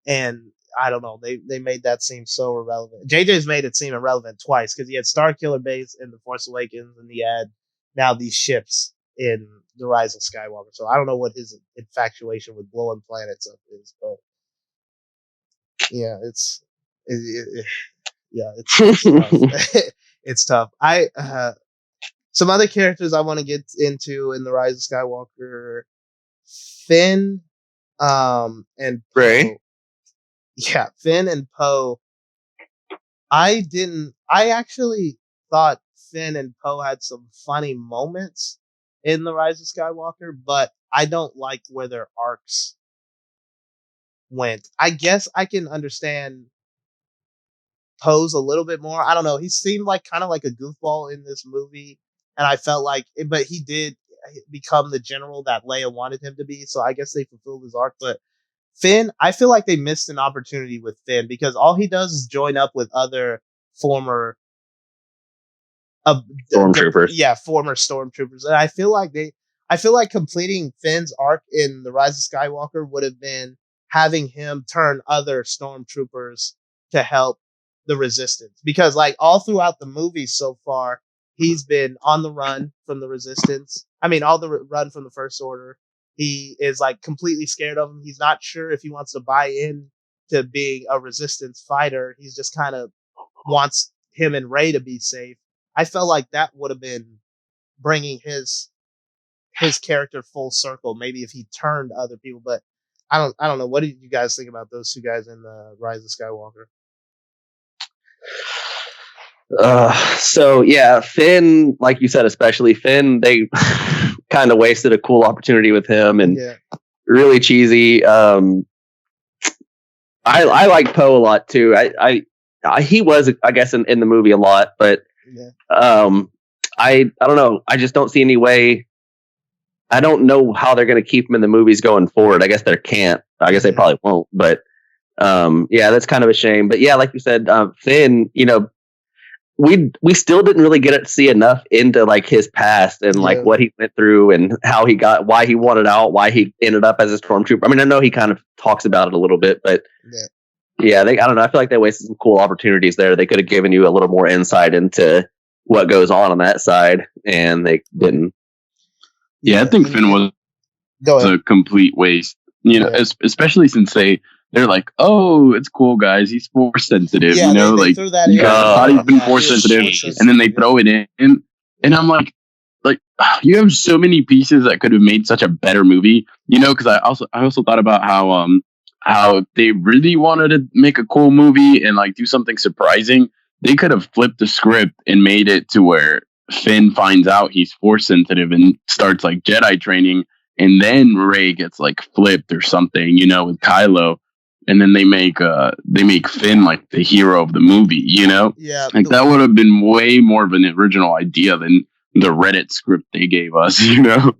And I don't know, they made that seem so irrelevant. JJ's made it seem irrelevant twice, because he had Starkiller Base in The Force Awakens, and he had now these ships in The Rise of Skywalker. So I don't know what his infatuation with blowing planets up is, but yeah, it's tough. It's tough. Some other characters I want to get into in The Rise of Skywalker: Finn, and Rey. Yeah, Finn and Poe. I actually thought Finn and Poe had some funny moments in The Rise of Skywalker, but I don't like where their arcs went. I guess I can understand Poe's a little bit more. I don't know. He seemed like kind of like a goofball in this movie, and I felt like, but he did become the general that Leia wanted him to be, so I guess they fulfilled his arc. But Finn, I feel like they missed an opportunity with Finn, because all he does is join up with other former stormtroopers. Former stormtroopers. And I feel like completing Finn's arc in The Rise of Skywalker would have been having him turn other stormtroopers to help the Resistance, because like all throughout the movie so far, he's been on the run from the Resistance. I mean, all the run from the First Order. He is like completely scared of him. He's not sure if he wants to buy in to being a Resistance fighter. He's just kind of wants him and Rey to be safe. I felt like that would have been bringing his character full circle. Maybe if he turned other people, but I don't know. What did you guys think about those two guys in The Rise of Skywalker? So yeah, Finn, like you said, especially Finn, they kind of wasted a cool opportunity with him, and really cheesy. I like Poe a lot too. He was, I guess, in the movie a lot, but I don't know. I just don't see any way. I don't know how they're going to keep him in the movies going forward. I guess they can't. I guess they probably won't. But Yeah, that's kind of a shame. But yeah, like you said, Finn, we still didn't really get to see enough into like his past and like what he went through and how he got, why he wanted out, why he ended up as a stormtrooper. I mean, I know he kind of talks about it a little bit, but I don't know. I feel like they wasted some cool opportunities there. They could have given you a little more insight into what goes on that side, and they didn't. Yeah, I think Finn was a complete waste. Especially since they're like, oh, it's cool, guys. He's force sensitive, they like threw that you guys thought he's been force sensitive, and then they throw it in, and I'm like, you have so many pieces that could have made such a better movie, because I also thought about how they really wanted to make a cool movie and like do something surprising. They could have flipped the script and made it to where Finn finds out he's force sensitive and starts like Jedi training, and then Rey gets like flipped or something, with Kylo, and then they make Finn like the hero of the movie, like that would have been way more of an original idea than the Reddit script they gave us, Yeah,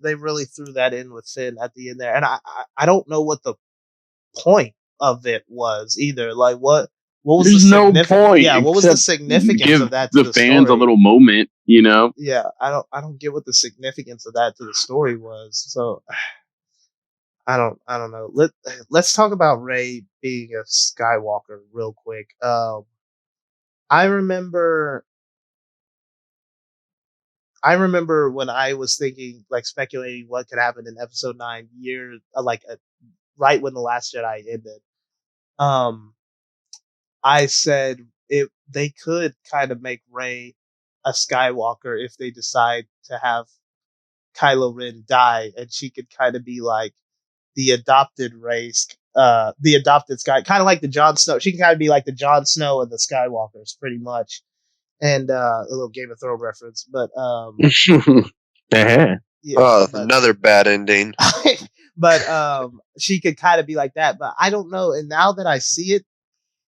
they really threw that in with Finn at the end there, and I don't know what the point of it was either. Like what was There's the no point? Yeah, what was the significance of that to the fans story? a little moment, Yeah, I don't get what the significance of that to the story was. So I don't know. Let's talk about Rey being a Skywalker real quick. I remember when I was thinking, like speculating what could happen in Episode 9 right when The Last Jedi ended. I said they could kind of make Rey a Skywalker if they decide to have Kylo Ren die, and she could kind of be like the adopted race, the adopted Sky, kind of like the Jon Snow. She can kind of be like the Jon Snow of the Skywalkers, pretty much. And a little Game of Thrones reference, but another bad ending. But she could kind of be like that. But I don't know. And now that I see it,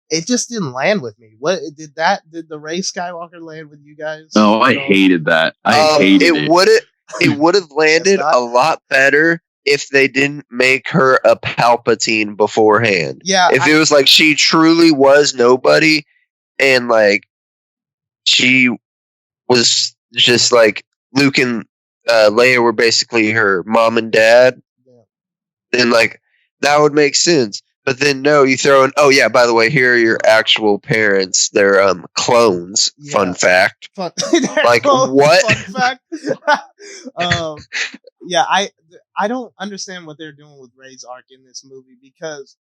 it just didn't land with me. What did the Rey Skywalker land with you guys? Oh, I hated that. I hated it. It would have landed a lot better if they didn't make her a Palpatine beforehand. Yeah. If it was like she truly was nobody and like she was just like Luke and Leia were basically her mom and dad, then like that would make sense. But then no, you throw in, oh yeah, by the way, here are your actual parents. They're clones. Yeah. Fun fact. Like clones, what? Fun fact. Yeah, I don't understand what they're doing with Rey's arc in this movie, because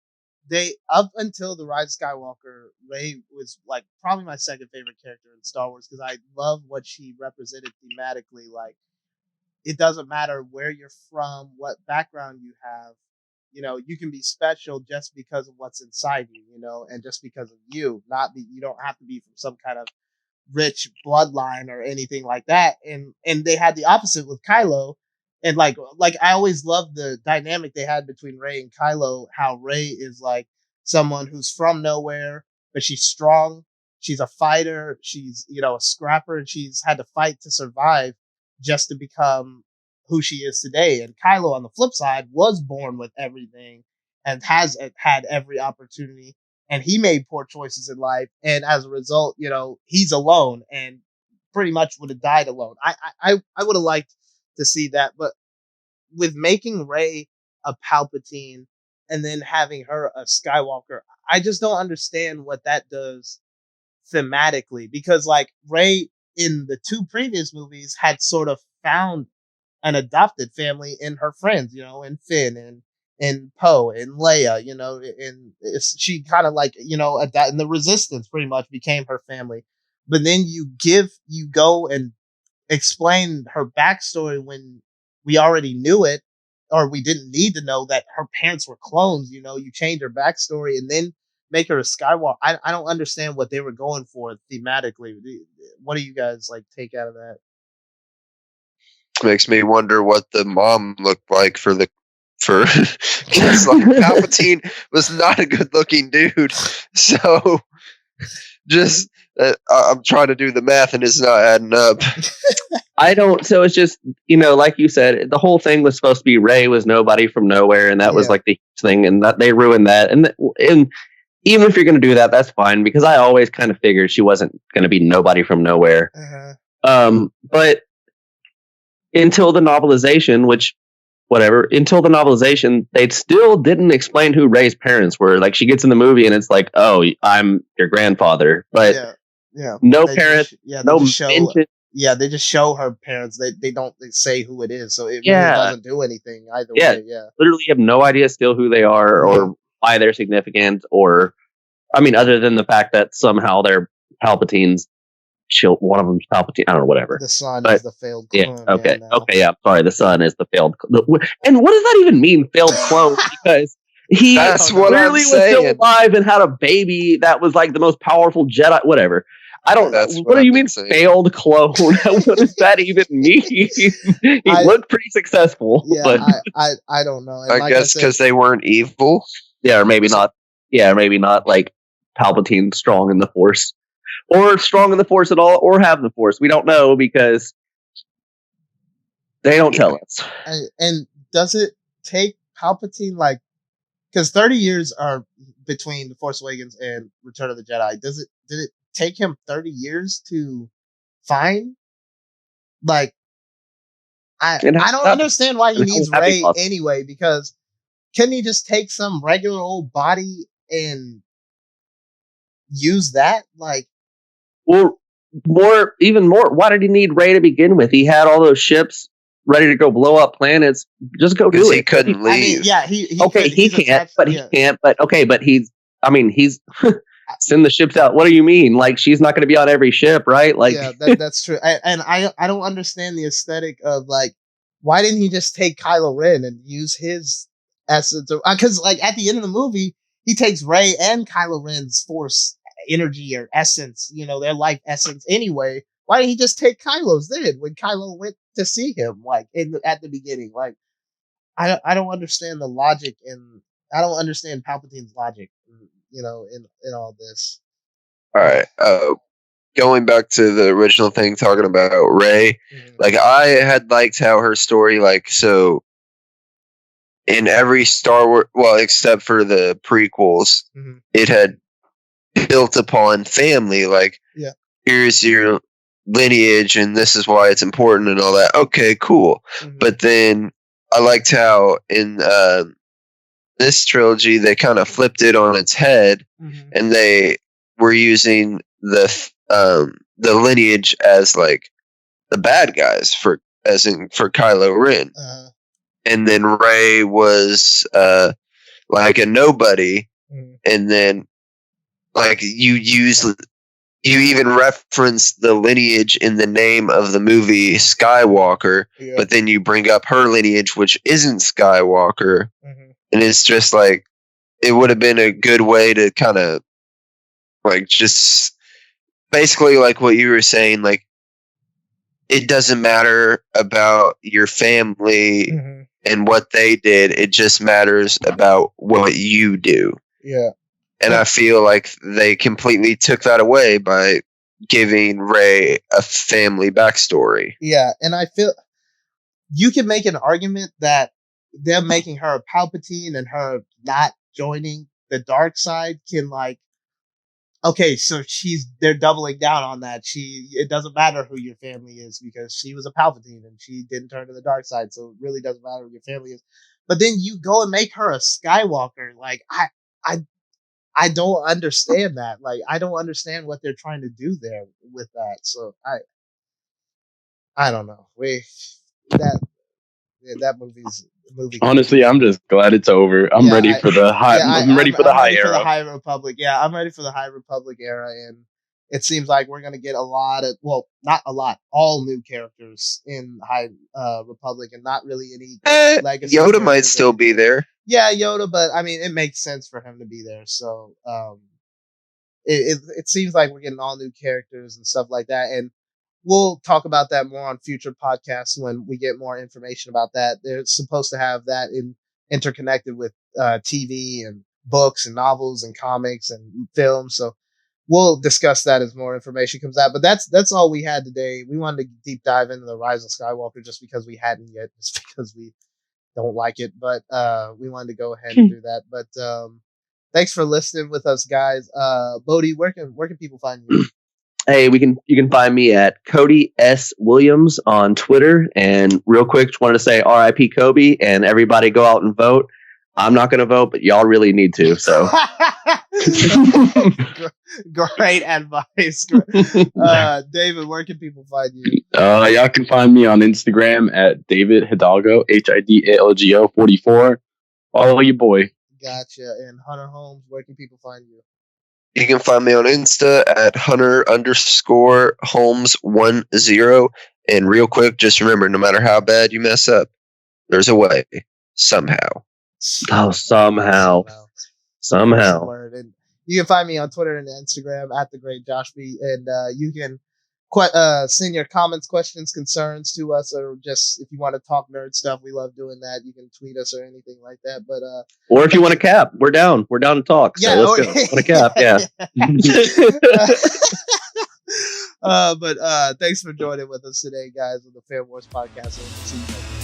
they, up until The Rise of Skywalker, Rey was like probably my second favorite character in Star Wars, because I love what she represented thematically. Like, it doesn't matter where you're from, what background you have. You can be special just because of what's inside you, and just because of you. You don't have to be from some kind of rich bloodline or anything like that. And they had the opposite with Kylo. And like I always loved the dynamic they had between Rey and Kylo, how Rey is like someone who's from nowhere, but she's strong. She's a fighter. She's, a scrapper, and she's had to fight to survive just to become who she is today. And Kylo, on the flip side, was born with everything and has had every opportunity, and he made poor choices in life. And as a result, he's alone and pretty much would have died alone. I would have liked to see that, but with making Rey a Palpatine and then having her a Skywalker, I just don't understand what that does thematically, because like Rey in the two previous movies had sort of found an adopted family in her friends, in Finn and Poe and Leia, and she kind of like, and the Resistance pretty much became her family. But then you go and explain her backstory when we already knew it, or we didn't need to know that her parents were clones. You change her backstory and then make her a Skywalker. I don't understand what they were going for thematically. What do you guys like take out of that? Makes me wonder what the mom looked like for because like Palpatine was not a good looking dude. So just I'm trying to do the math and it's not adding up. I don't. So it's just, like you said, the whole thing was supposed to be Rey was nobody from nowhere, and that was like the thing, and that they ruined that. And even if you're going to do that, that's fine, because I always kind of figured she wasn't going to be nobody from nowhere. But until the novelization, they still didn't explain who Rey's parents were. Like, she gets in the movie and it's like, oh, I'm your grandfather, but no parents, no mention. Yeah, they just show her parents. They don't say who it is, so it really doesn't do anything either way. Yeah, literally have no idea still who they are or why they're significant, or other than the fact that somehow they're Palpatine's. One of them's Palpatine. I don't know, whatever. The son is the failed clone. Yeah. Okay. I'm sorry. The son is the failed. And what does that even mean, failed clone? Because he clearly was still alive and had a baby that was like the most powerful Jedi. Whatever. I don't know. What do you mean, failed clone? What does that even mean? He looked pretty successful. Yeah, but I don't know. And I guess because they weren't evil. Yeah, or maybe not. Yeah, or maybe not like Palpatine strong in the Force, or strong in the Force at all, or have the Force. We don't know because they don't tell us. And does it take Palpatine because 30 years are between The Force Awakens and Return of the Jedi? Did it take him 30 years to find? I don't understand why he needs Rey anyway, because couldn't he just take some regular old body and use that? Well, even more. Why did he need Rey to begin with? He had all those ships ready to go blow up planets. Just go do it. He couldn't leave. He can't. But he's send the ships out. What do you mean? She's not going to be on every ship, right? That's true. And I don't understand the aesthetic of why didn't he just take Kylo Ren and use his essence? Because at the end of the movie, he takes Rey and Kylo Ren's Force energy or essence, their life essence anyway. Why didn't he just take Kylo's then when Kylo went to see him at the beginning? I don't understand the logic, and I don't understand Palpatine's logic, in all this. All right. Going back to the original thing, talking about Rey, I had liked how her story, so in every Star Wars, well, except for the prequels, it had built upon family. Here's your lineage, and this is why it's important, and all that. Okay, cool. But then I liked how in this trilogy they kind of flipped it on its head, and they were using the lineage as the bad guys for Kylo Ren, and then Rey was a nobody, and then you even reference the lineage in the name of the movie Skywalker, but then you bring up her lineage, which isn't Skywalker. And it's just it would have been a good way to kind of just basically what you were saying, it doesn't matter about your family and what they did. It just matters about what you do. Yeah. And I feel they completely took that away by giving Rey a family backstory. Yeah, and I feel you can make an argument that them making her a Palpatine and her not joining the dark side can okay, so they're doubling down on that. It doesn't matter who your family is because she was a Palpatine and she didn't turn to the dark side, so it really doesn't matter who your family is. But then you go and make her a Skywalker. I don't understand that. I don't understand what they're trying to do there with that. So I don't know. That movie. Honestly, I'm just glad it's over. I'm ready for the high. I'm ready for the high era. For the High Republic. Yeah, I'm ready for the High Republic era, and it seems like we're gonna get not a lot, all new characters in High Republic, and not really any legacy. Yoda might still be there. Yeah, Yoda, but it makes sense for him to be there. So it seems like we're getting all new characters and stuff like that, and we'll talk about that more on future podcasts when we get more information about that. They're supposed to have that interconnected with TV and books and novels and comics and films. So we'll discuss that as more information comes out. But that's all we had today. We wanted to deep dive into the Rise of Skywalker just because we hadn't yet, just because we don't like it. But we wanted to go ahead and do that. But thanks for listening with us, guys. Bodie, where can people find you? Hey, you can find me at Cody S. Williams on Twitter. And real quick, just wanted to say R.I.P. Kobe, and everybody go out and vote. I'm not going to vote, but y'all really need to. So, great advice. David, where can people find you? Y'all can find me on Instagram at David Hidalgo, HIDALGO 44. Follow your boy. Gotcha. And Hunter Holmes, where can people find you? You can find me on Insta at Hunter_Holmes10. And real quick, just remember, no matter how bad you mess up, there's a way. Somehow. Oh, somehow. And you can find me on Twitter and Instagram at the great Josh B. And you can send your comments, questions, concerns to us, or just if you want to talk nerd stuff, we love doing that. You can tweet us or anything like that. But or if you want to cap, we're down. We're down to talk. So let's go. Want to cap? Yeah. But thanks for joining with us today, guys, on the Fair Wars podcast. See you next time.